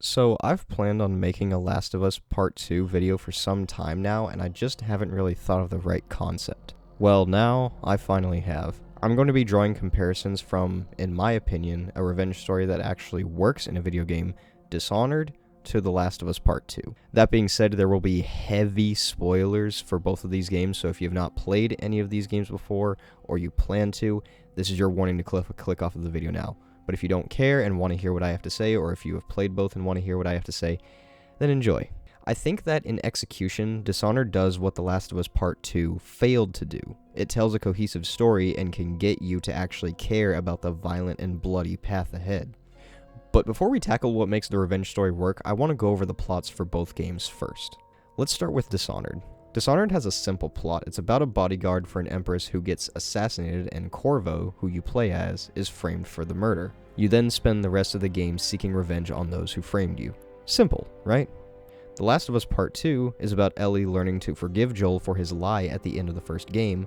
So I've planned on making a Last of Us Part 2 video for some time now, and I just haven't really thought of the right concept. Well, now I finally have. I'm going to be drawing comparisons from, in my opinion, a revenge story that actually works in a video game, Dishonored, to The Last of Us Part 2. That being said, there will be heavy spoilers for both of these games, so if you have not played any of these games before, or you plan to, this is your warning to click off of the video now. But if you don't care and want to hear what I have to say, or if you have played both and want to hear what I have to say, then enjoy. I think that in execution, Dishonored does what The Last of Us Part 2 failed to do. It tells a cohesive story and can get you to actually care about the violent and bloody path ahead. But before we tackle what makes the revenge story work, I want to go over the plots for both games first. Let's start with Dishonored. Dishonored has a simple plot. It's about a bodyguard for an empress who gets assassinated, and Corvo, who you play as, is framed for the murder. You then spend the rest of the game seeking revenge on those who framed you. Simple, right? The Last of Us Part 2 is about Ellie learning to forgive Joel for his lie at the end of the first game,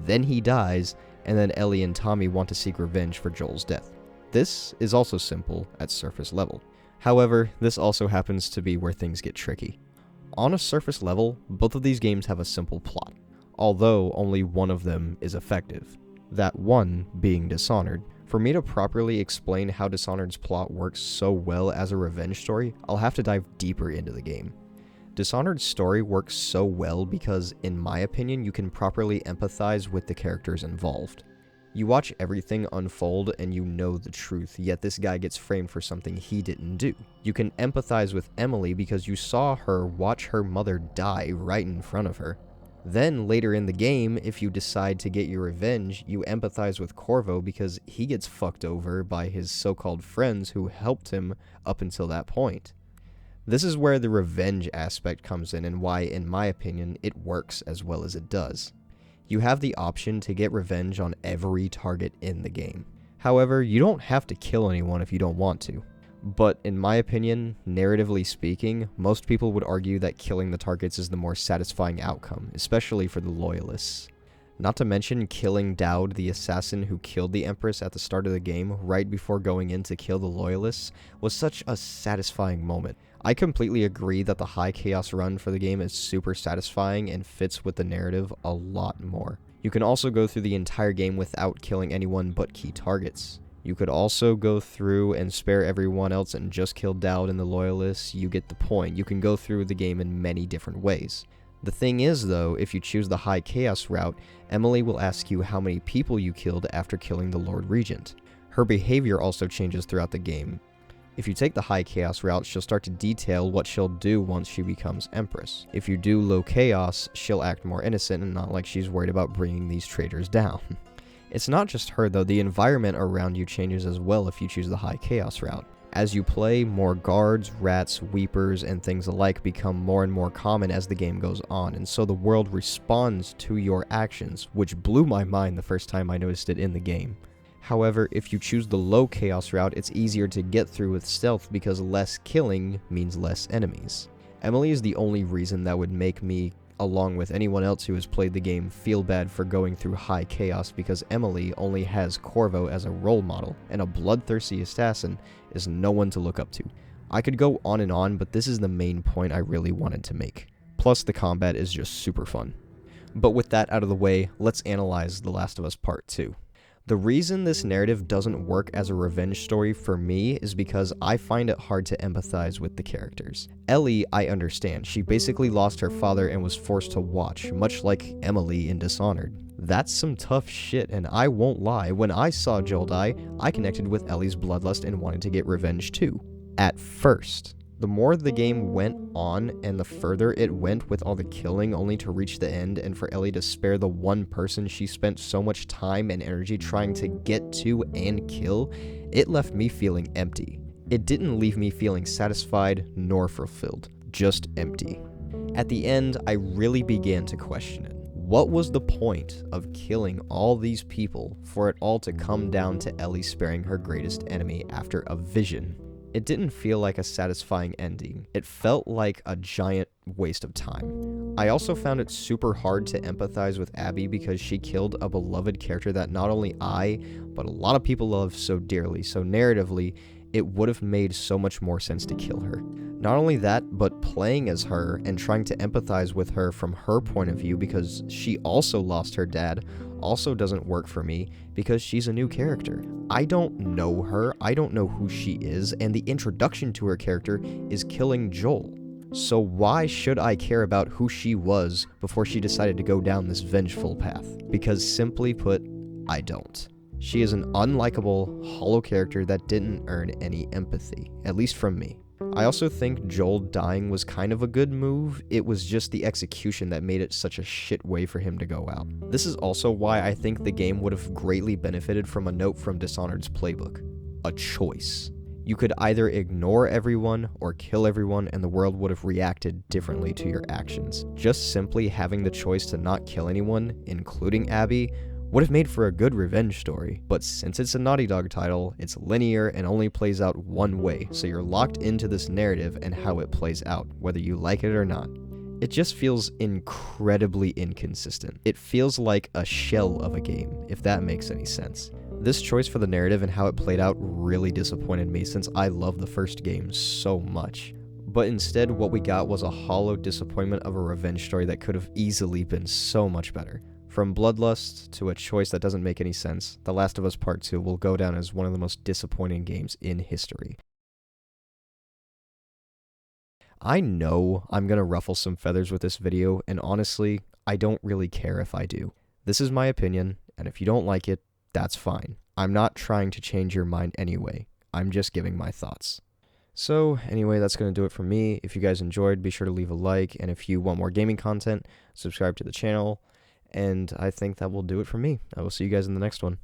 then he dies, and then Ellie and Tommy want to seek revenge for Joel's death. This is also simple at surface level. However, this also happens to be where things get tricky. On a surface level, both of these games have a simple plot, although only one of them is effective, that one being Dishonored. For me to properly explain how Dishonored's plot works so well as a revenge story, I'll have to dive deeper into the game. Dishonored's story works so well because, in my opinion, you can properly empathize with the characters involved. You watch everything unfold and you know the truth, yet this guy gets framed for something he didn't do. You can empathize with Emily because you saw her watch her mother die right in front of her. Then, later in the game, if you decide to get your revenge, you empathize with Corvo because he gets fucked over by his so-called friends who helped him up until that point. This is where the revenge aspect comes in and why, in my opinion, it works as well as it does. You have the option to get revenge on every target in the game. However, you don't have to kill anyone if you don't want to. But in my opinion, narratively speaking, most people would argue that killing the targets is the more satisfying outcome, especially for the loyalists. Not to mention killing Dowd, the assassin who killed the Empress at the start of the game, right before going in to kill the loyalists, was such a satisfying moment. I completely agree that the high chaos run for the game is super satisfying and fits with the narrative a lot more. You can also go through the entire game without killing anyone but key targets. You could also go through and spare everyone else and just kill Dowd and the loyalists. You get the point. You can go through the game in many different ways. The thing is, though, if you choose the high chaos route, Emily will ask you how many people you killed after killing the Lord Regent. Her behavior also changes throughout the game. If you take the high chaos route, she'll start to detail what she'll do once she becomes Empress. If you do low chaos, she'll act more innocent and not like she's worried about bringing these traitors down. It's not just her though, the environment around you changes as well if you choose the high chaos route. As you play, more guards, rats, weepers, and things alike become more and more common as the game goes on, and so the world responds to your actions, which blew my mind the first time I noticed it in the game. However, if you choose the low chaos route, it's easier to get through with stealth because less killing means less enemies. Emily is the only reason that would make me, along with anyone else who has played the game, feel bad for going through high chaos because Emily only has Corvo as a role model, and a bloodthirsty assassin is no one to look up to. I could go on, but this is the main point I really wanted to make. Plus, the combat is just super fun. But with that out of the way, let's analyze The Last of Us Part 2. The reason this narrative doesn't work as a revenge story for me is because I find it hard to empathize with the characters. Ellie, I understand. She basically lost her father and was forced to watch, much like Emily in Dishonored. That's some tough shit, and I won't lie, when I saw Joel die, I connected with Ellie's bloodlust and wanted to get revenge too. At first. The more the game went on and the further it went with all the killing only to reach the end and for Ellie to spare the one person she spent so much time and energy trying to get to and kill, it left me feeling empty. It didn't leave me feeling satisfied nor fulfilled, just empty. At the end, I really began to question it. What was the point of killing all these people for it all to come down to Ellie sparing her greatest enemy after a vision? It didn't feel like a satisfying ending. It felt like a giant waste of time. I also found it super hard to empathize with Abby because she killed a beloved character that not only I, but a lot of people love so dearly, so narratively, it would have made so much more sense to kill her. Not only that, but playing as her and trying to empathize with her from her point of view because she also lost her dad also doesn't work for me because she's a new character. I don't know her, I don't know who she is, and the introduction to her character is killing Joel. So why should I care about who she was before she decided to go down this vengeful path? Because simply put, I don't. She is an unlikable, hollow character that didn't earn any empathy, at least from me. I also think Joel dying was kind of a good move, it was just the execution that made it such a shit way for him to go out. This is also why I think the game would have greatly benefited from a note from Dishonored's playbook. A choice. You could either ignore everyone or kill everyone and the world would have reacted differently to your actions. Just simply having the choice to not kill anyone, including Abby, would have made for a good revenge story, but since it's a Naughty Dog title, it's linear and only plays out one way, so you're locked into this narrative and how it plays out, whether you like it or not. It just feels incredibly inconsistent. It feels like a shell of a game, if that makes any sense. This choice for the narrative and how it played out really disappointed me since I love the first game so much. But instead, what we got was a hollow disappointment of a revenge story that could have easily been so much better. From bloodlust to a choice that doesn't make any sense, The Last of Us Part 2 will go down as one of the most disappointing games in history. I know I'm gonna ruffle some feathers with this video, and honestly, I don't really care if I do. This is my opinion, and if you don't like it, that's fine. I'm not trying to change your mind anyway. I'm just giving my thoughts. So, anyway, that's going to do it for me. If you guys enjoyed, be sure to leave a like, and if you want more gaming content, subscribe to the channel. And I think that will do it for me. I will see you guys in the next one.